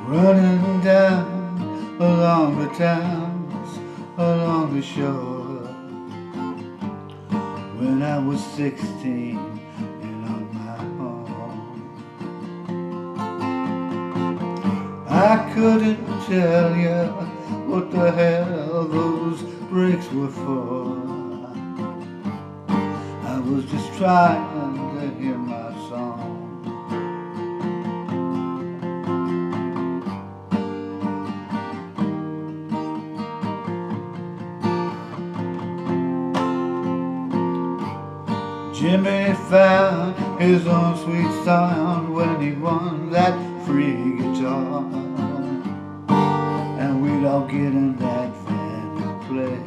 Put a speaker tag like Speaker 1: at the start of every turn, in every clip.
Speaker 1: running down along the towns, along the shore. When I was 16 and on my own, I couldn't tell you what the hell those breaks were for. I was just trying to hear my song. Jimmy found his own sweet sound when he won that free guitar, and we'd all get in that van and play.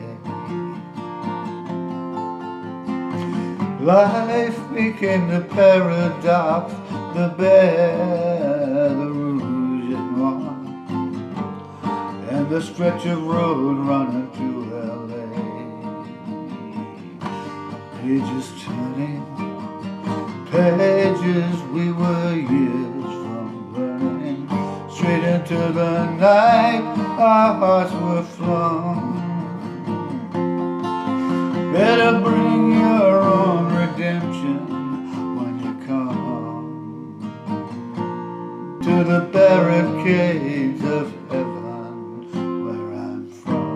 Speaker 1: Life became the paradox, the bear, the rouge et noir, and the stretch of road running to L.A. Pages turning, pages we were years from burning. Straight into the night our hearts were flung. Better bring your own redemption when you come to the barricades of heaven where I'm from.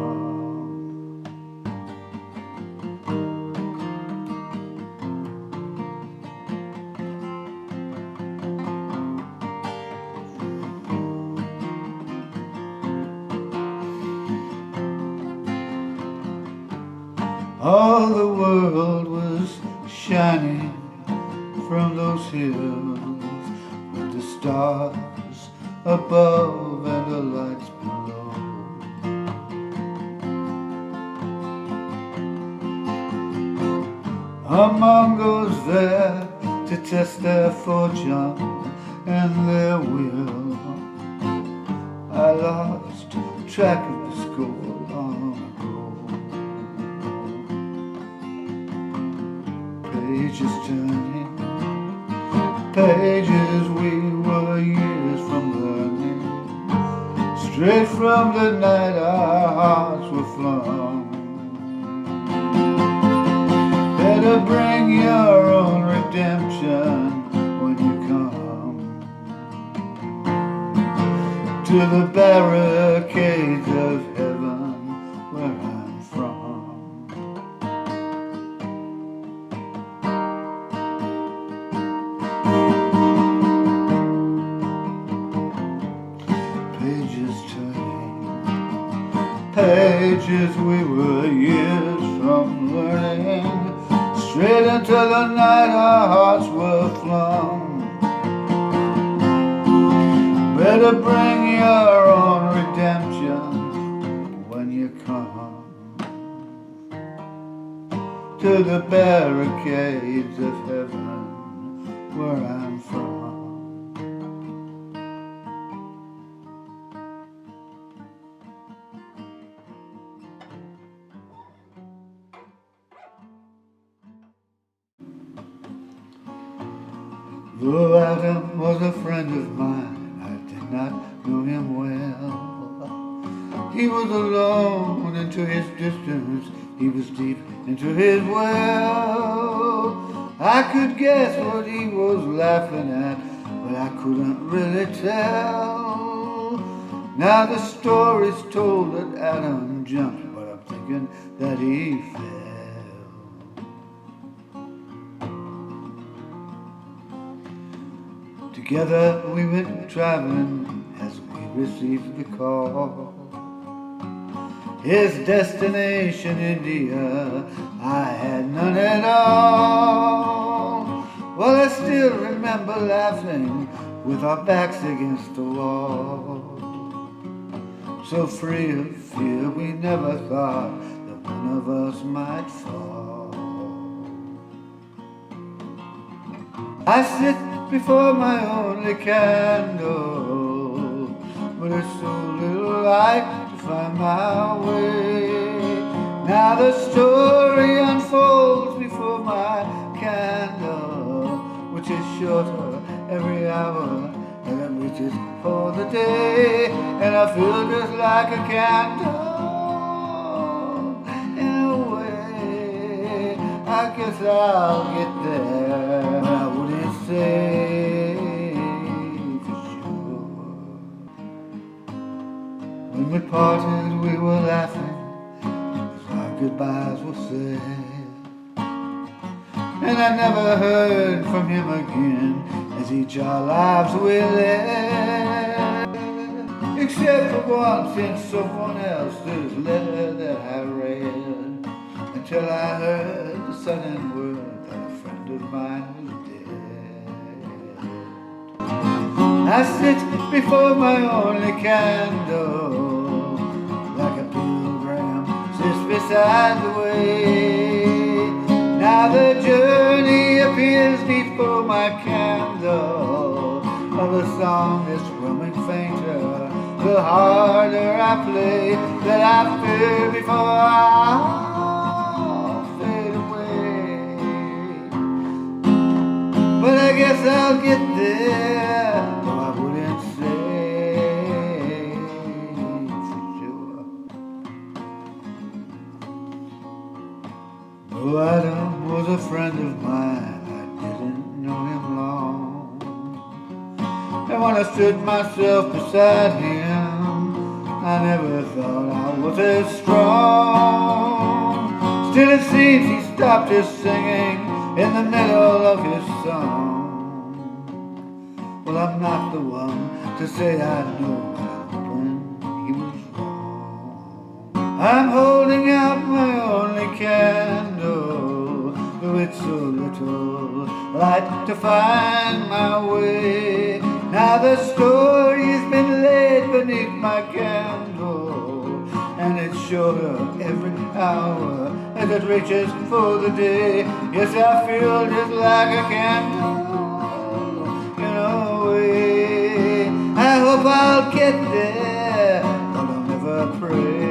Speaker 1: All the world was shining from those hills, with the stars above and the lights below. Among those there to test their fortune and their will, I lost track of the score long ago. Pages turning, pages we were years from learning. Straight from the night our hearts were flung. Better bring your own redemption when you come to the barricades of heaven where I'm from. Pages turning, pages we were years from learning. Straight into the night our hearts were flung. Better bring your own redemption when you come to the barricades of heaven where I'm from. Though Adam was a friend of mine, I did not know him well. He was alone into his distance, he was deep into his well. I could guess what he was laughing at, but I couldn't really tell. Now the story's told that Adam jumped, but I'm thinking that he fell. Together we went traveling as we received the call. His destination, India, I had none at all. Well, I still remember laughing with our backs against the wall. So free of fear we never thought that one of us might fall. I sit before my only candle, but it's so little light to find my way. Now the story unfolds before my candle, which is shorter every hour, and it reaches for the day. and I feel just like a candle. In a way, I guess I'll get there. I wouldn't say for sure. When we parted, we were laughing as our goodbyes were said, and I never heard from him again as each our lives we led, except for once in someone else's letter that I read, until I heard the sudden word that a friend of mine was dead. I sit before my only candle, like a pilgrim sits beside the way. Now the journey appears before my candle, of a song that's growing fainter the harder I play, that I fear before I'll fade away. But I guess I'll get there, though I wouldn't say for sure. Oh, Adam was a friend of mine, I didn't know him long, and when I stood myself beside him, I never thought I was as strong. Still it seems he stopped his singing in the middle of his song. Well, I'm not the one to say I know when he was wrong. I'm holding out my only candle, though it's so little light to find my way. Now the story's been laid beneath my candle, and it's shorter every hour as it reaches for the day. Yes, I feel just like a candle in a way. I hope I'll get there, but I'll never pray.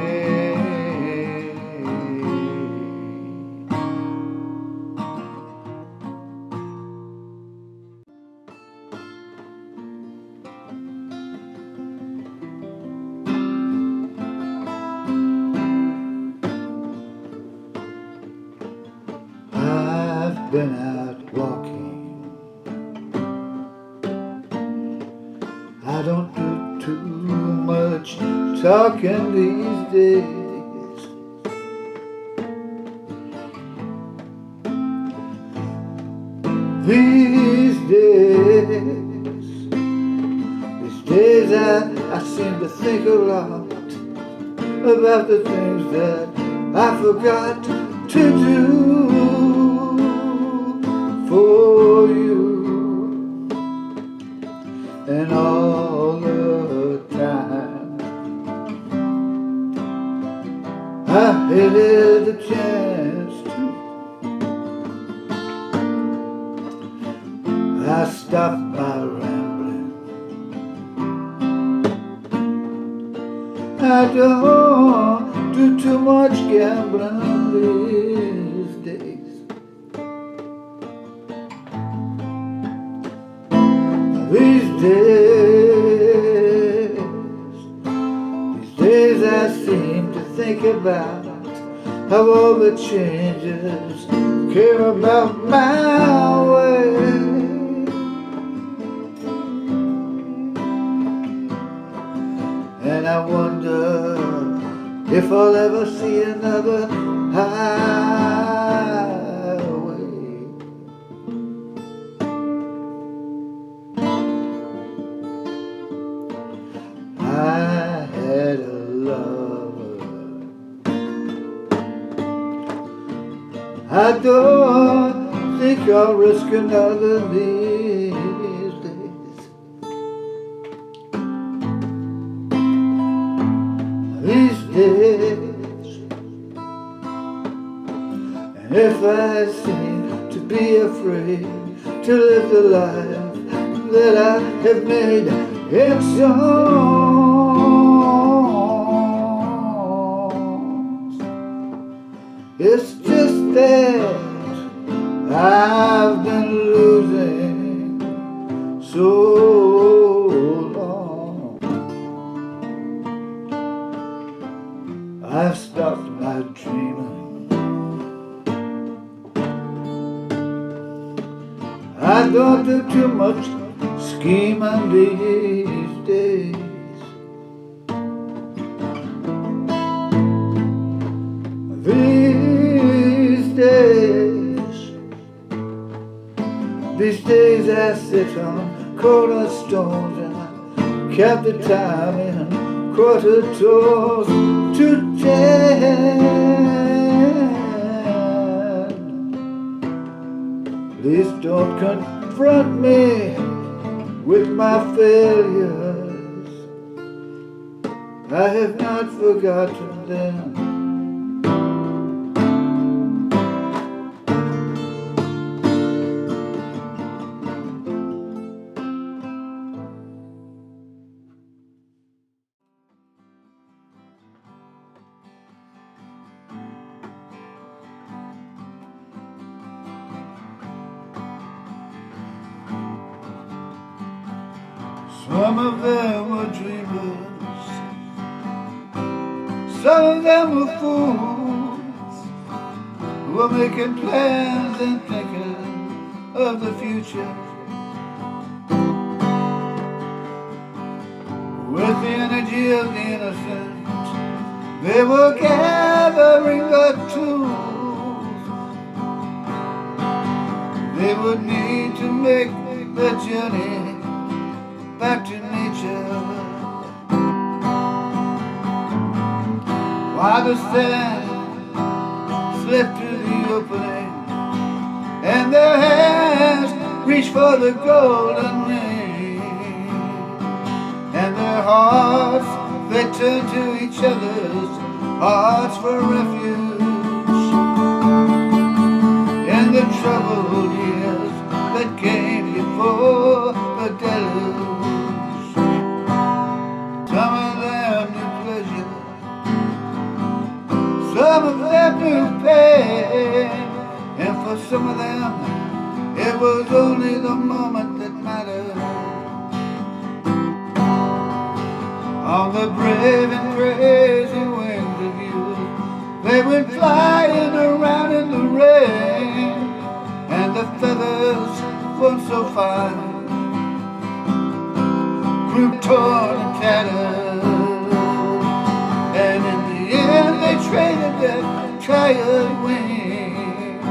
Speaker 1: I've been out walking, I don't do too much talking these days. These days I seem to think a lot about the things that I forgot to do for you. And all the time I hated the chance to. I stopped by rambling. I don't do too much gambling these days. These days I seem to think about how all the changes came about my way. And I wonder if I'll ever see another highway. I had a lover, I don't think I'll risk another these days. These days, and if I seem to be afraid to live the life that I have made in songs, it's just that I've been losing so long. do too much scheming these days. These days I sit on cornerstones and I count the time in quarter toes to 10. Please don't confront me with my failures. I have not forgotten them. Some of them were dreamers, some of them were fools, who were making plans and thinking of the future. With the energy of the innocent, they were gathering the tools they would need to make the journey back to nature. While the sand slipped through the opening and their hands reached for the golden ring, and their hearts, they turned to each other's hearts for refuge in the troubled years that came before the deluge. Some of them knew pleasure, some of them knew pain, and for some of them it was only the moment that mattered. On the brave and crazy wings of youth, they went flying around in the rain, and the feathers weren't so fine, grew torn and tattered, and in the end they traded their tired wings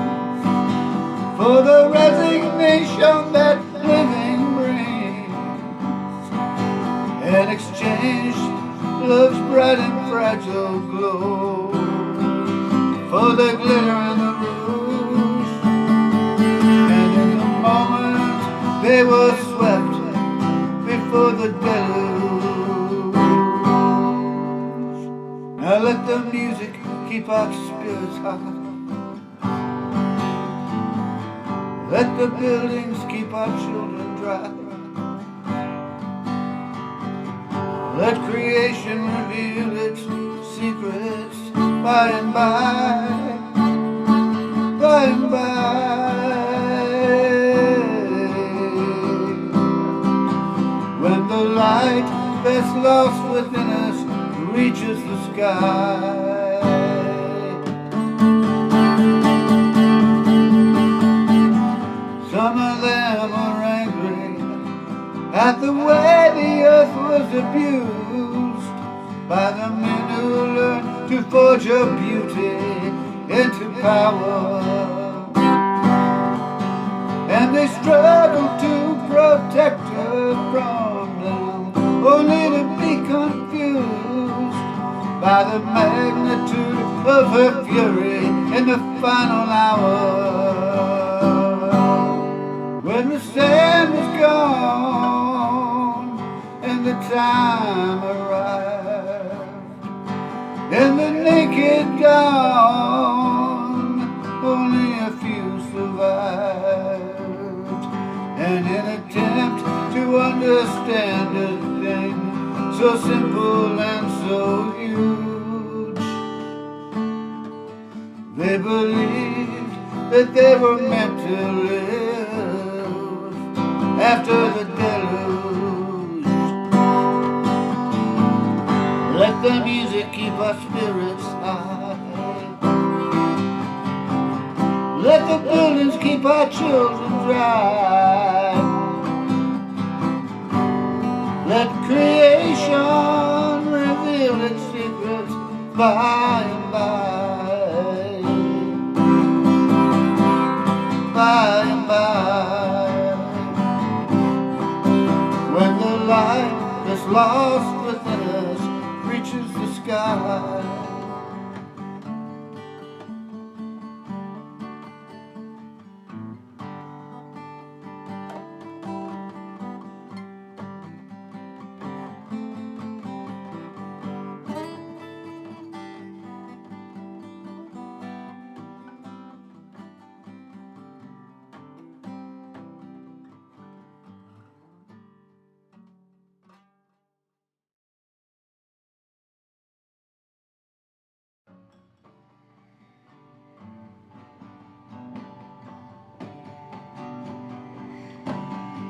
Speaker 1: for the resignation that living brings, and exchanged love's bright and fragile glow for the glitter and the rouge, and in the moment they were swept before the deluge. Now let the music keep our spirits high, let the buildings keep our children dry, let creation reveal its secrets by and by, by and by. When the light that's lost within us reaches the sky. Some of them are angry at the way the earth was abused by the men who learned to forge her beauty into power, and they struggle to protect her from them, only to be confused by the magnitude of her fury in the final hour. When the sand was gone and the time arrived, and the naked dawn, only a few survived, and in an attempt to understand a thing so simple and so huge, they believed that they were meant to live after the deluge. Let the music keep our spirits high, let the buildings keep our children dry. Let creation reveal its secrets by and by and by. When the light that's lost within us reaches the sky.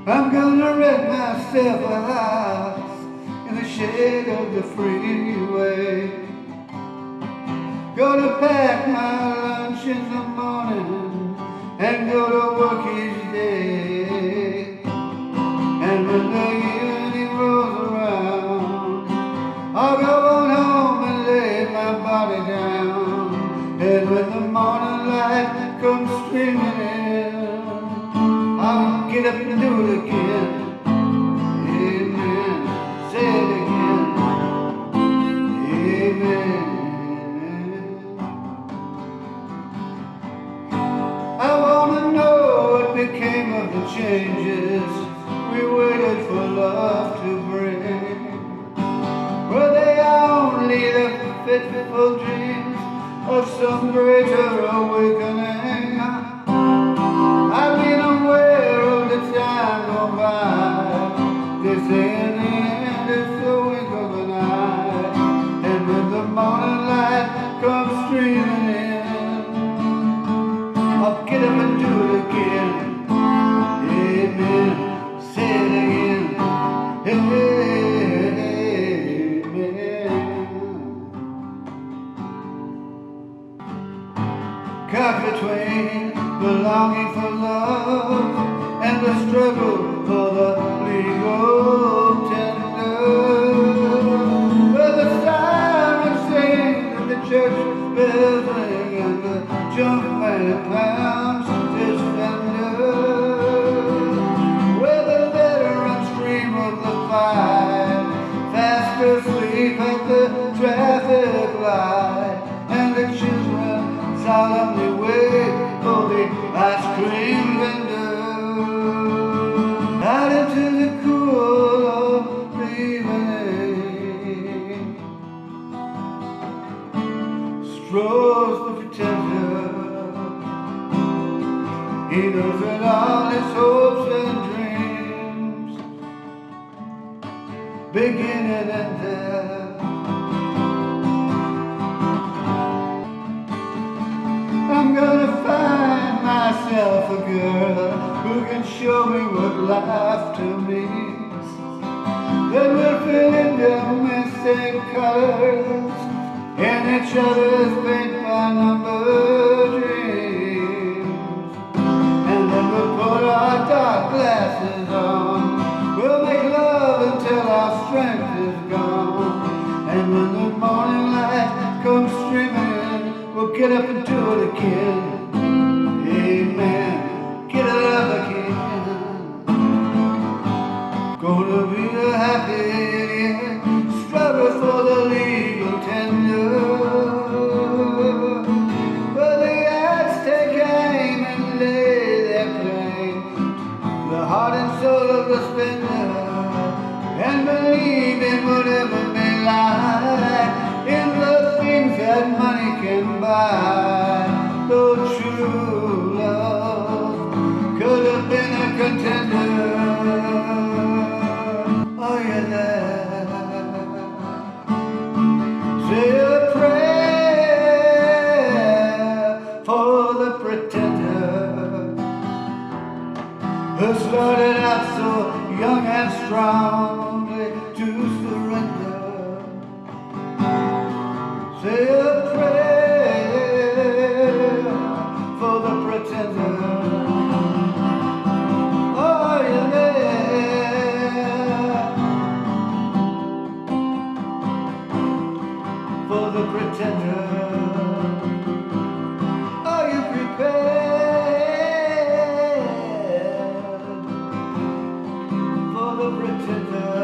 Speaker 1: I'm gonna rent myself a house in the shade of the freeway. Gonna pack my lunch in the morning and go to work each day. And when the evening rolls around, I'll go on home and lay my body down. And when the morning light comes streaming in, I'll get up and do it again. Amen. Say it again. Amen. I wanna know what became of the changes we waited for love to bring. Were they only the fitful dreams of some greater awakening? I've been aware of the time gone by. They say in the end it's the wink of an eye. And when the morning light comes streaming in, I'll get up and do it again. Amen. Say it again. Amen. Caught between the longing for love and the struggle for the legal tender. Where the sirens sing and the church bells ring and the junk man pounds his fender. Where the veterans dream of the fight, fast asleep at the traffic light, and the children solemnly wait for the ice cream vendor. Out into the cool of the evening strolls the pretender. He knows that all his hopes and dreams begin and end there. I'm gonna find myself a girl who can show me what laughter means, that will fill in the missing colors in each other's paint by number dreams. And then we'll put our dark glasses on, we'll make love until our strength is gone. And when the morning light comes streaming in, we'll get up and do it again. Amen. Get it up again. Gonna be a happy idiot, struggle for the legal tender. But the ads take aim and lay their claim, the heart and soul of the spender, and believe in whatever may lie in the things that money can buy. Though true love could have been a contender. Are you there? Say a prayer for the pretender who started out so young and strongly to surrender. Say a prayer for the pretender. Are you there? tonight.